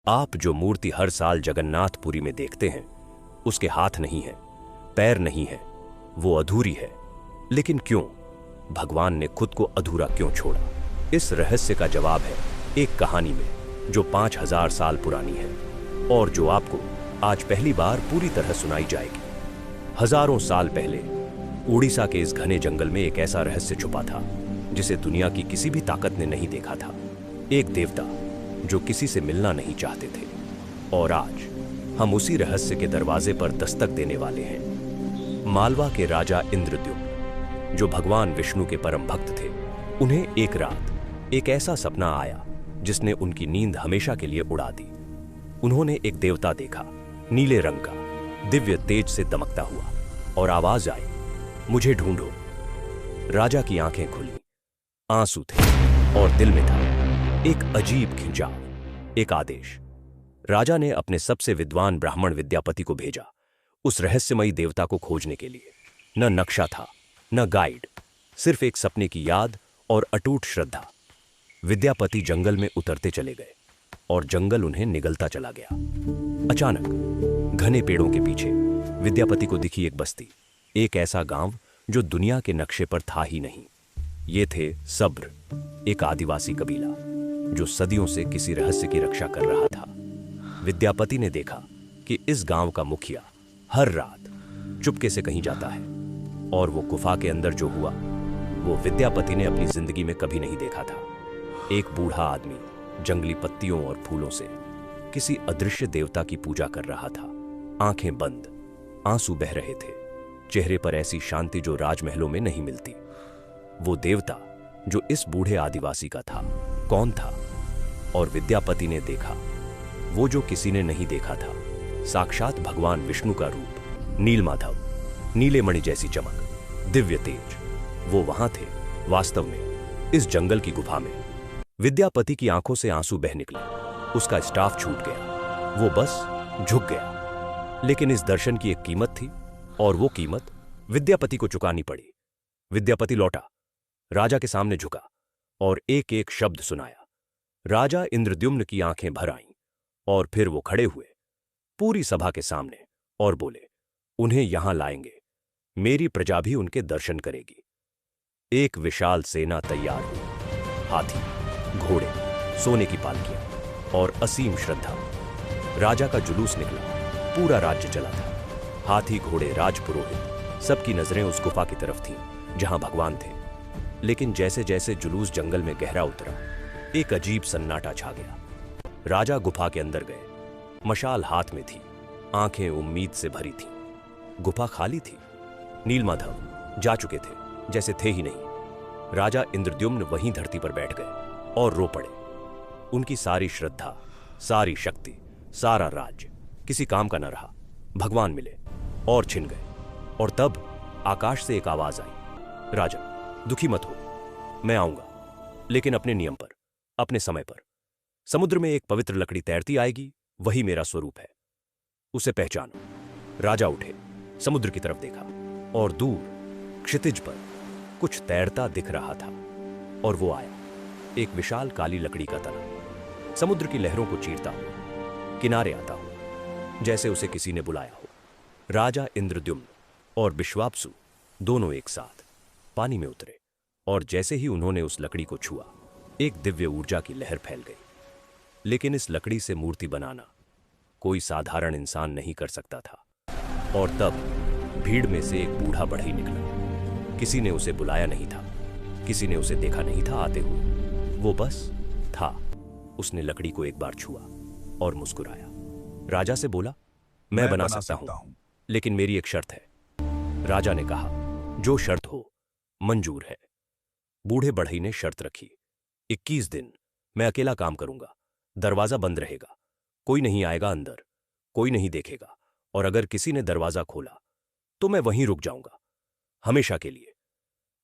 आप जो मूर्ति हर साल जगन्नाथपुरी में देखते हैं, उसके हाथ नहीं है, पैर नहीं है, वो अधूरी है। लेकिन क्यों? भगवान ने खुद को अधूरा क्यों छोड़ा? इस रहस्य का जवाब है एक कहानी में जो 5000 साल पुरानी है और जो आपको आज पहली बार पूरी तरह सुनाई जाएगी। हजारों साल पहले उड़ीसा के इस घने जंगल में एक ऐसा रहस्य छुपा था जिसे दुनिया की किसी भी ताकत ने नहीं देखा था। एक देवता जो किसी से मिलना नहीं चाहते थे। और आज हम उसी रहस्य के दरवाजे पर दस्तक देने वाले हैं। मालवा के राजा इंद्रद्युम्न, जो भगवान विष्णु के परम भक्त थे, उन्हें एक रात एक ऐसा सपना आया जिसने उनकी नींद हमेशा के लिए उड़ा दी। उन्होंने एक देवता देखा, नीले रंग का, दिव्य तेज से दमकता हुआ, और आवाज आई, मुझे ढूंढो। राजा की आंखें खुली, आंसू थे और दिल में था एक अजीब खिंचाव, एक आदेश। राजा ने अपने सबसे विद्वान ब्राह्मण विद्यापति को भेजा उस रहस्यमयी देवता को खोजने के लिए। न नक्शा था, न गाइड, सिर्फ एक सपने की याद और अटूट श्रद्धा। विद्यापति जंगल में उतरते चले गए और जंगल उन्हें निगलता चला गया। अचानक घने पेड़ों के पीछे विद्यापति को दिखी एक बस्ती, एक ऐसा गांव जो दुनिया के नक्शे पर था ही नहीं। ये थे सब्र, एक आदिवासी कबीला जो सदियों से किसी रहस्य की रक्षा कर रहा था। विद्यापति ने देखा कि इस गांव का मुखिया हर रात चुपके से कहीं जाता है, और वो गुफा के अंदर जो हुआ वो विद्यापति ने अपनी जिंदगी में कभी नहीं देखा था। एक बूढ़ा आदमी जंगली पत्तियों और फूलों से किसी अदृश्य देवता की पूजा कर रहा था। आंखें बंद, आंसू बह रहे थे, चेहरे पर ऐसी शांति जो राजमहलों में नहीं मिलती। वो देवता जो इस बूढ़े आदिवासी का था, कौन था? और विद्यापति ने देखा वो जो किसी ने नहीं देखा था, साक्षात भगवान विष्णु का रूप, नीलमाधव, नीले मणि जैसी चमक, दिव्य तेज। वो वहां थे वास्तव में, इस जंगल की गुफा में। विद्यापति की आंखों से आंसू बह निकले, उसका स्टाफ छूट गया, वो बस झुक गया। लेकिन इस दर्शन की एक कीमत थी, और वो कीमत विद्यापति को चुकानी पड़ी। विद्यापति लौटा, राजा के सामने झुका और एक एक शब्द सुनाया। राजा इंद्रद्युम्न की आंखें भर आईं, और फिर वो खड़े हुए पूरी सभा के सामने और बोले, उन्हें यहां लाएंगे, मेरी प्रजा भी उनके दर्शन करेगी। एक विशाल सेना तैयार हुई, हाथी, घोड़े, सोने की पालकियां और असीम श्रद्धा। राजा का जुलूस निकला, पूरा राज्य चला था। हाथी, घोड़े, राजपुरोहित, सबकी नजरें उस गुफा की तरफ थीं जहां भगवान थे। लेकिन जैसे जैसे जुलूस जंगल में गहरा उतरा, एक अजीब सन्नाटा छा गया। राजा गुफा के अंदर गए, मशाल हाथ में थी, आंखें उम्मीद से भरी थीं। गुफा खाली थी, नीलमाधव जा चुके थे, जैसे थे ही नहीं। राजा इंद्रद्युम्न वहीं धरती पर बैठ गए और रो पड़े। उनकी सारी श्रद्धा, सारी शक्ति, सारा राज्य किसी काम का न रहा। भगवान मिले और छिन गए। और तब आकाश से एक आवाज आई, राजन, दुखी मत हो, मैं आऊंगा, लेकिन अपने नियम पर, अपने समय पर। समुद्र में एक पवित्र लकड़ी तैरती आएगी, वही मेरा स्वरूप है, उसे पहचानो। राजा उठे, समुद्र की तरफ देखा, और दूर क्षितिज पर कुछ तैरता दिख रहा था। और वो आया, एक विशाल काली लकड़ी का तना, समुद्र की लहरों को चीरता हुआ, किनारे आता हुआ, जैसे उसे किसी ने बुलाया हो। राजा इंद्रद्युम्न और विश्वावसु दोनों एक साथ पानी में उतरे, और जैसे ही उन्होंने उस लकड़ी को छुआ, एक दिव्य ऊर्जा की लहर फैल गई। लेकिन इस लकड़ी से मूर्ति बनाना कोई साधारण इंसान नहीं कर सकता था। और तब भीड़ में से एक बूढ़ा बढ़ई निकला। किसी ने उसे बुलाया नहीं था, किसी ने उसे देखा नहीं था आते हुए, वो बस था। उसने लकड़ी को एक बार छुआ और मुस्कुराया। राजा से बोला, मैं बना सकता हूं, लेकिन मेरी एक शर्त है। राजा ने कहा, जो शर्त हो मंजूर है। बूढ़े बढ़ई ने शर्त रखी, 21 दिन मैं अकेला काम करूंगा, दरवाजा बंद रहेगा, कोई नहीं आएगा अंदर, कोई नहीं देखेगा, और अगर किसी ने दरवाजा खोला तो मैं वहीं रुक जाऊंगा, हमेशा के लिए।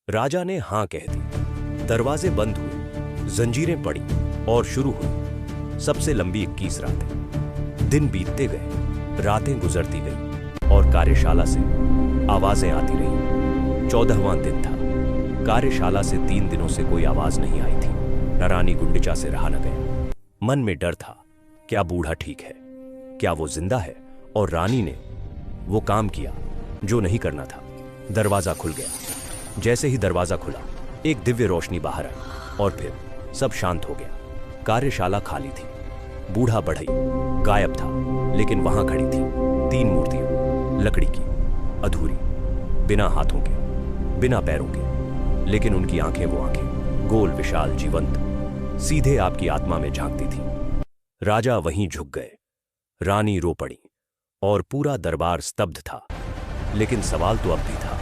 राजा ने हां कह दी। दरवाजे बंद हुए, जंजीरें पड़ी और शुरू हुई सबसे लंबी 21 रातें। दिन बीतते गए, रातें गुजरती गई, और कार्यशाला से आवाजें आती रहीं। 14वां दिन था। कार्यशाला से 3 दिनों से कोई आवाज नहीं आई थी। न रानी गुंडिचा से रहा न गया। मन में डर था क्या बूढ़ा ठीक है? क्या वो जिंदा है? और रानी ने वो काम किया जो नहीं करना था। दरवाजा खुल गया। जैसे ही दरवाजा खुला, एक दिव्य रोशनी बाहर आई और फिर सब शांत हो गया। कार्यशाला खाली थी। बूढ़ा बढ़ई गायब था, लेकिन वहां खड़ी थी 3 मूर्तियां, लकड़ी की, अधूरी, बिना हाथों के, बिना पैरों के, लेकिन उनकी आंखें वो आंखें, गोल, विशाल, जीवंत, सीधे आपकी आत्मा में झांकती थी। राजा वहीं झुक गए, रानी रो पड़ी और पूरा दरबार स्तब्ध था। लेकिन सवाल तो अब भी था,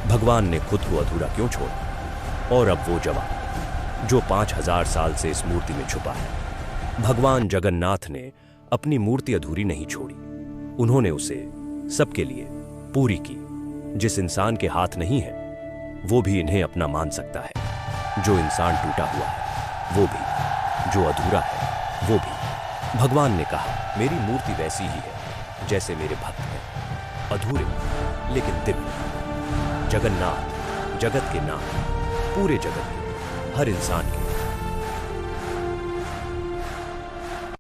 भगवान ने खुद को अधूरा क्यों छोड़ा? और अब वो जवाब जो 5000 साल से इस मूर्ति में छुपा है। भगवान जगन्नाथ ने अपनी मूर्ति अधूरी नहीं छोड़ी। उन्होंने उसे सबके लिए पूरी की। जिस इंसान के हाथ नहीं है, वो भी इन्हें अपना मान सकता है। जो इंसान टूटा हुआ है, वो भी। जो अधूरा है, वो भी। भगवान ने कहा, मेरी मूर्ति वैसी ही है जैसे मेरे भक्त हैं, अधूरे लेकिन दिव्य। जगन्नाथ, जगत के नाथ, पूरे जगत के, हर इंसान के